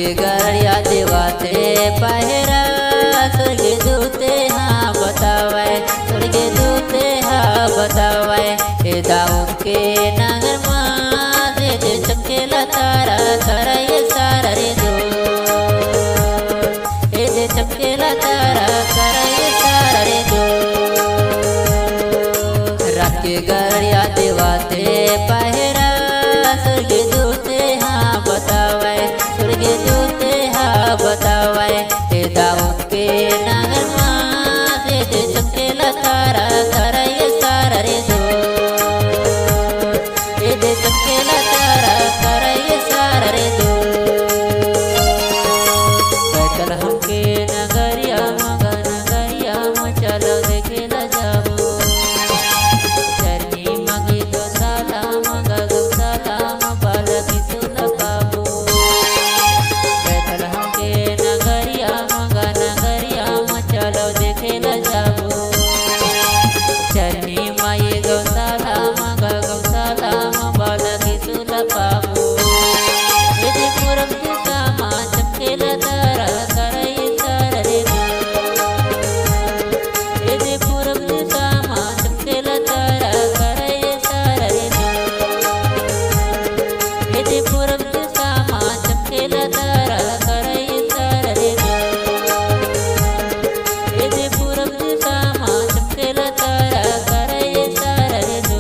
के गड़िया देवाते पहरा स्वर्ग दूते हाँ बतावे स्वर्ग दूते हाँ बतावे हे दाऊद के नगर माँ दे चमकेला तारा तारा ये सारा रे दो हे दे चमकेला तारा तारा ये सारा रे दो रात के गड़िया देवाते पहरा स्वर्ग दूते हाँ बतावे स्वर्ग दूते हाँ बतावे हे दाऊद के नगर माँ दे चमकेला तारा तारा ये सारा रे दो हे दे चमकेला तारा तारा ये सारा रे दो बैठल हमके नगरिया मगा नगरिया चलो देखेला जाबो चरनी मगे तो साला मगा गौशाला बालकी सुन पाबो बैठल हमके नगरिया मगा नगरिया चलो देखेला जाबो चरनी माये गौशाला मगा गौशाला बालकी सुन पाबो यदि पूरब दिशा माँ चमकेला तारा तारा ये सारा रे दो यदि पूरब दिशा माँ चमकेला तारा तारा ये सारा रे दो यदि पूरब दिशा माँ चमकेला तारा तारा ये सारा रे दो यदि पूरब दिशा माँ चमकेला तारा तारा ये सारा रे दो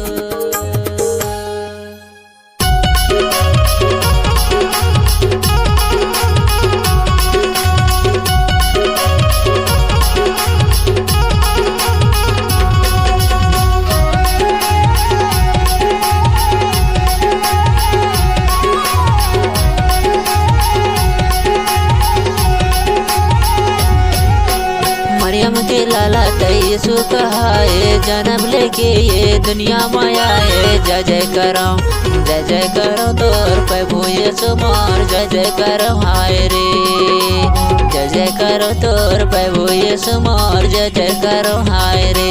मरियम के लाला यीशु कहाए जन्म लेके ये दुनिया माया है जय जय करो तोर प्रभु यीशु मोर जय जय करो हाय रे जय करो तोर प्रभु यीशु मोर जय करो हाय रे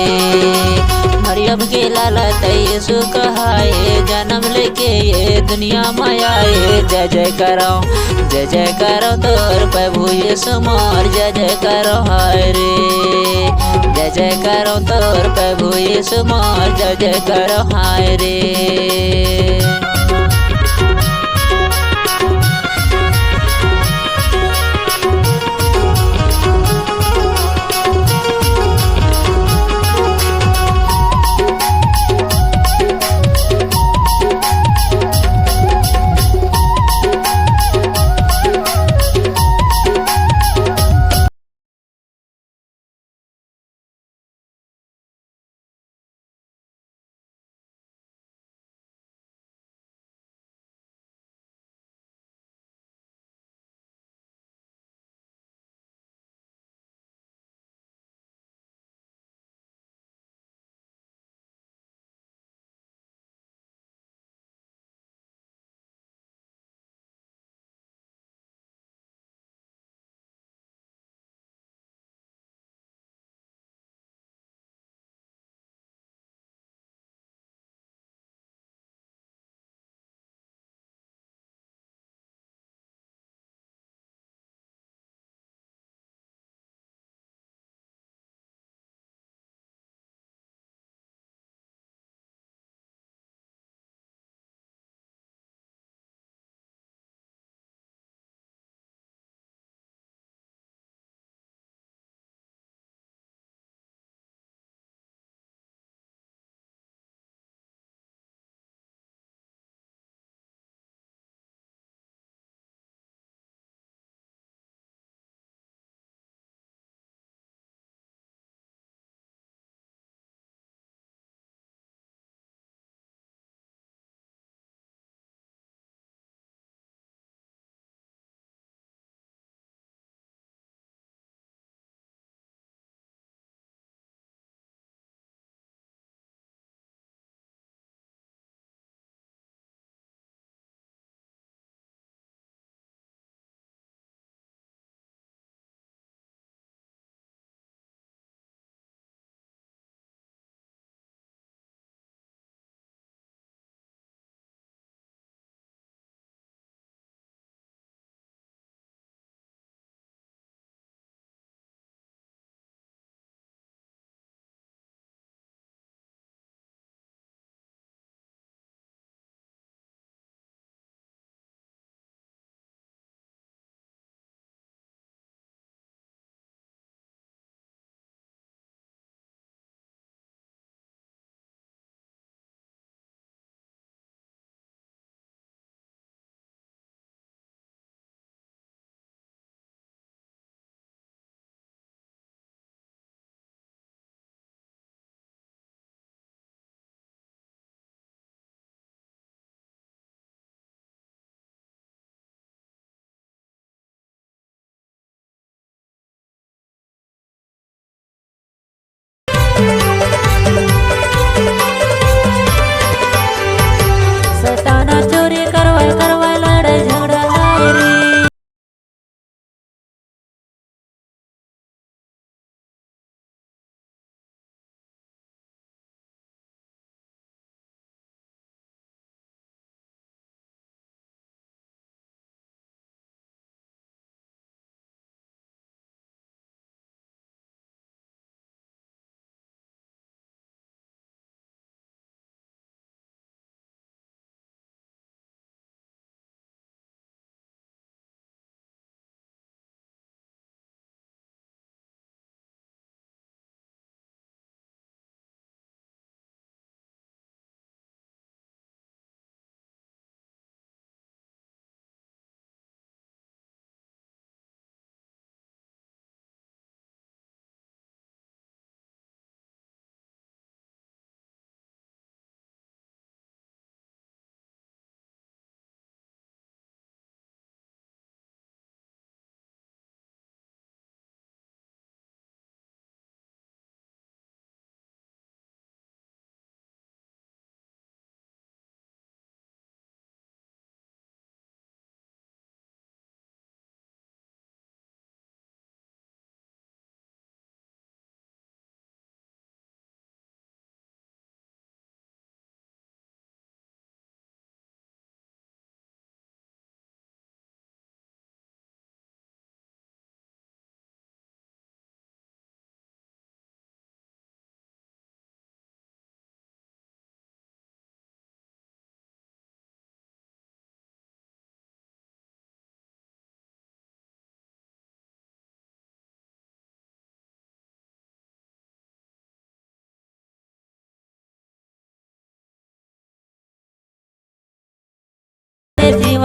मरियम के लाला यीशु कहाए जन्म लेके ये दुनिया माया है जय करो तोर प्रभु यीशु मोर जय करो हाय रे जय करो तोर प्रभु यीशु मोर जय करो हाय रे।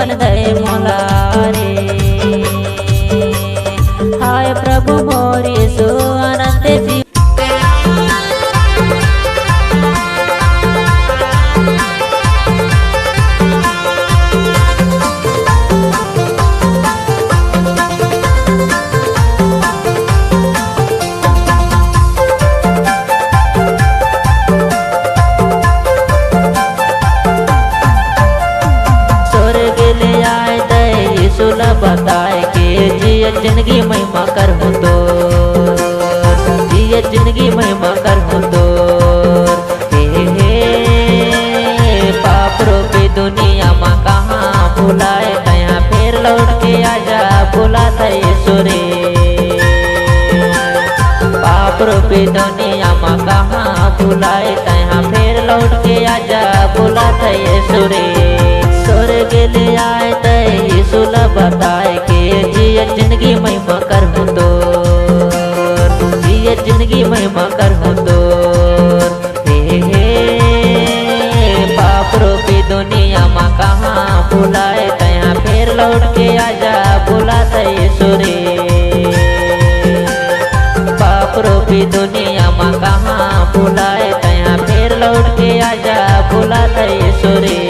बन दे मोला रे। हाय प्रभु मोर यीशु अनंत जीवन बताए के जिए जिंदगी महिमा कर हो तो, जिए जिंदगी महिमा कर हो तो। हे पाप रूपी दुनिया माँ कहाँ भुलाए तया फिर लौट के आजा भुला थे सुरे। पाप रूपी दुनिया माँ कहाँ भुलाए तया फिर लौट के आजा भुला थे सुरे। स्वर्ग ले आए तय सुल बताए के जिए जिंदगी महिमा कर हो तो, जिए जिंदगी महिमा कर हो तो। हे पाप रूपी दुनिया माँ कहाँ भुलाए तया फिर लौट के आजा भुला थे सुरे। पाप रूपी दुनिया माँ कहाँ भुलाए तया फिर लौट के आजा भुला थे सुरे।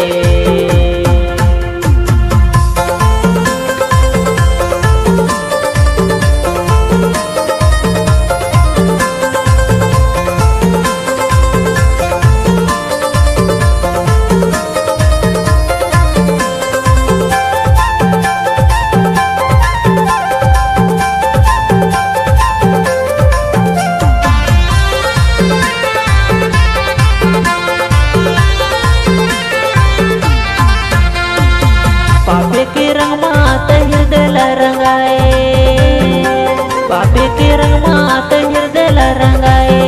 पापे के रंग मात हृदय रंगाए, पापे के रंग मात हृदय रंगाए।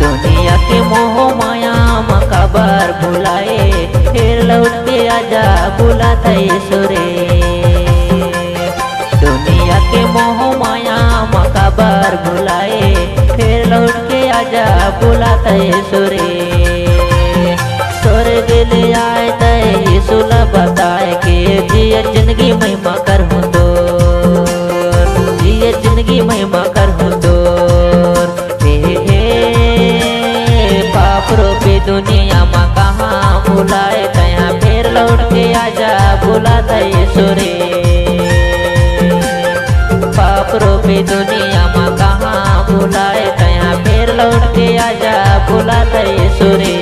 दुनिया के मोह माया मकाबर भुलाए फिर लौट के आजा भुला थे सुरे। दुनिया के मोह माया मकाबर भुलाए फिर लौट के आजा भुला थे सुरे। स्वर्ग ले आए तय सुल बताए के जिए जिंदगी महिमा कर हो तो, जिए जिंदगी महिमा कर हो तो। हे पाप रूपी दुनिया माँ कहाँ भुलाए तया फिर लौट के आजा भुला थे सुरे। पाप रूपी दुनिया माँ कहाँ भुलाए तया फिर लौट के आजा भुला थे सुरे।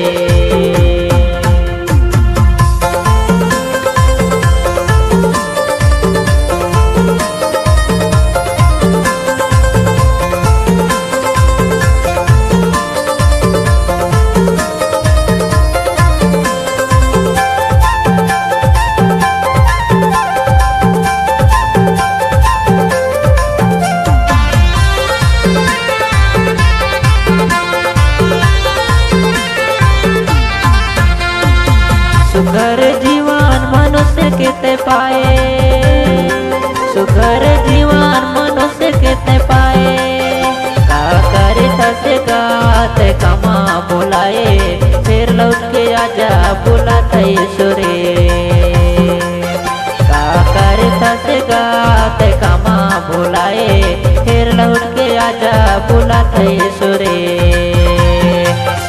सुखर जीवन मनुष्य के ते पाए, सुखर जीवन मनुष्य के ते पाए। का करे थसे गाते कमा बुलाए फिर लौट के आजा भुला थे सुरे। का करे थसे गाते कमा बुलाए फिर लौट के आजा भुला थे सुरे।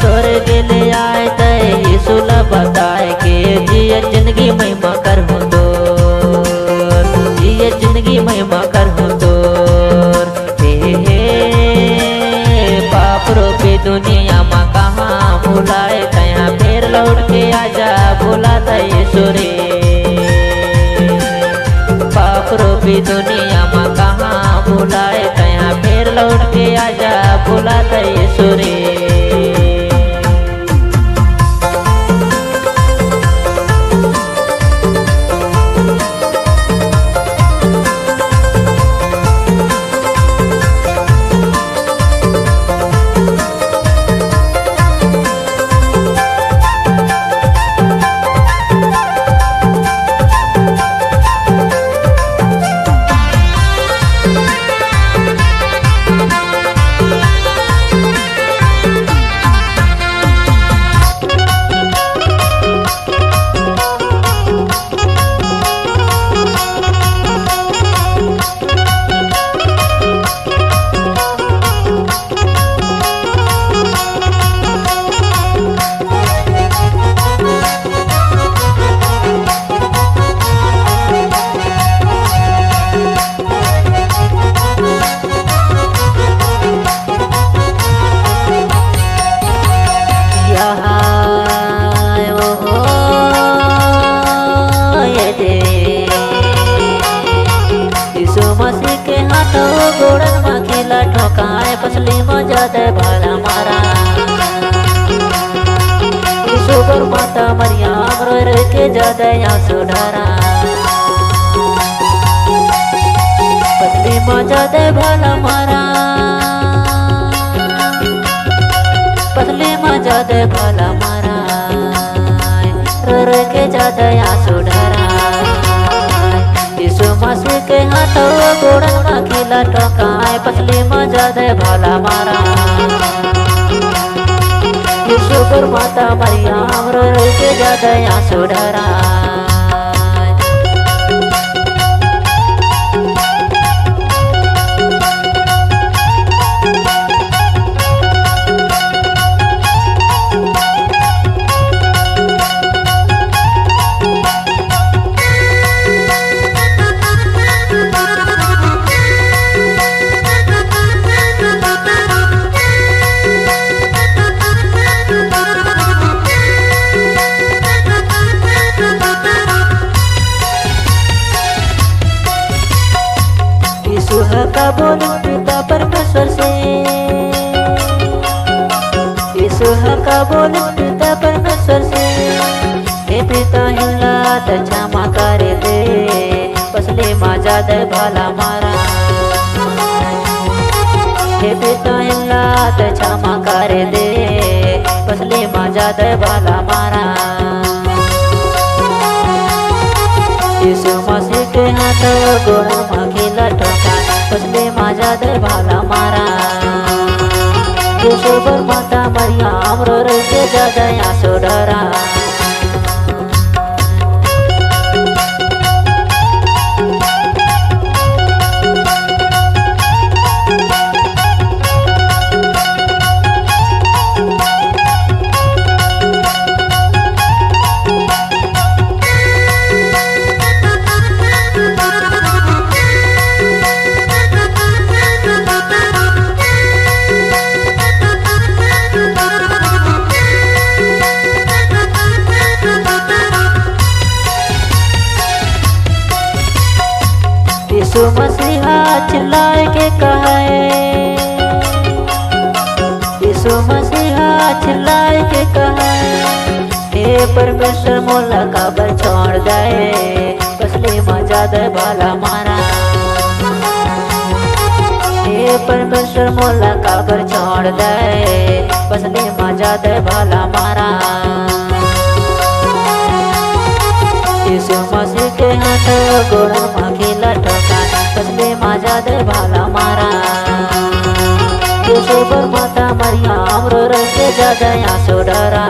स्वर्ग ले आए तय सुल बताए के जिए जिंदगी महिमा कर हो तो, जिए जिंदगी महिमा कर हो तो। हे पाप रूपी दुनिया माँ कहाँ भुलाए तया फिर लौट के आजा भुला थे सुरे। पाप रूपी दुनिया माँ कहाँ भुलाए तया फिर लौट के आजा भुला थे सुरे। हाथ गोड़न माखिला ठोकाए पसली मजा दे भाला मारा ईशोबर माता मरियम रो रो के जादे आंसू ढारा पसली मजा दे भाला मारा पसली मजा दे भाला मारा रो रो के जादे आंसू ढारा यीशु मसीह के हाथ गोड़न माखिला ठोकाए पसली मजा दे भाला मारा ईशोबर माता मरियम रो रो के जादे आंसू ढारा का बोलू पिता परमेश्वर से यीशु का बोलू पिता परमेश्वर से हे पिता हिला त क्षमा करे दे पसले मजा दे भाला मारा हे पिता हिला त क्षमा करे दे पसले मजा दे भाला मारा यीशु मसीह के हाथ गोड़ा माखिला ठोका पसले मजा दे भाला मारा ईशोबर माता मरियम रो रो के जादे आंसू ढारा यीशु मसीहा चिल्लाए के कहे यीशु मसीहा चिल्लाए के कहे हे परमेश्वर मोला काबर छोड़ दे पसली मजा दे भाला मारा हे परमेश्वर मोला काबर छोड़ दे पसली मजा दे भाला मारा यीशु मसीह के हाथ गोड़ा माखिला ठोका पसले मजा दे भाला मारा ईशोबर माता मरियम रो रो के जादे आंसू ढारा।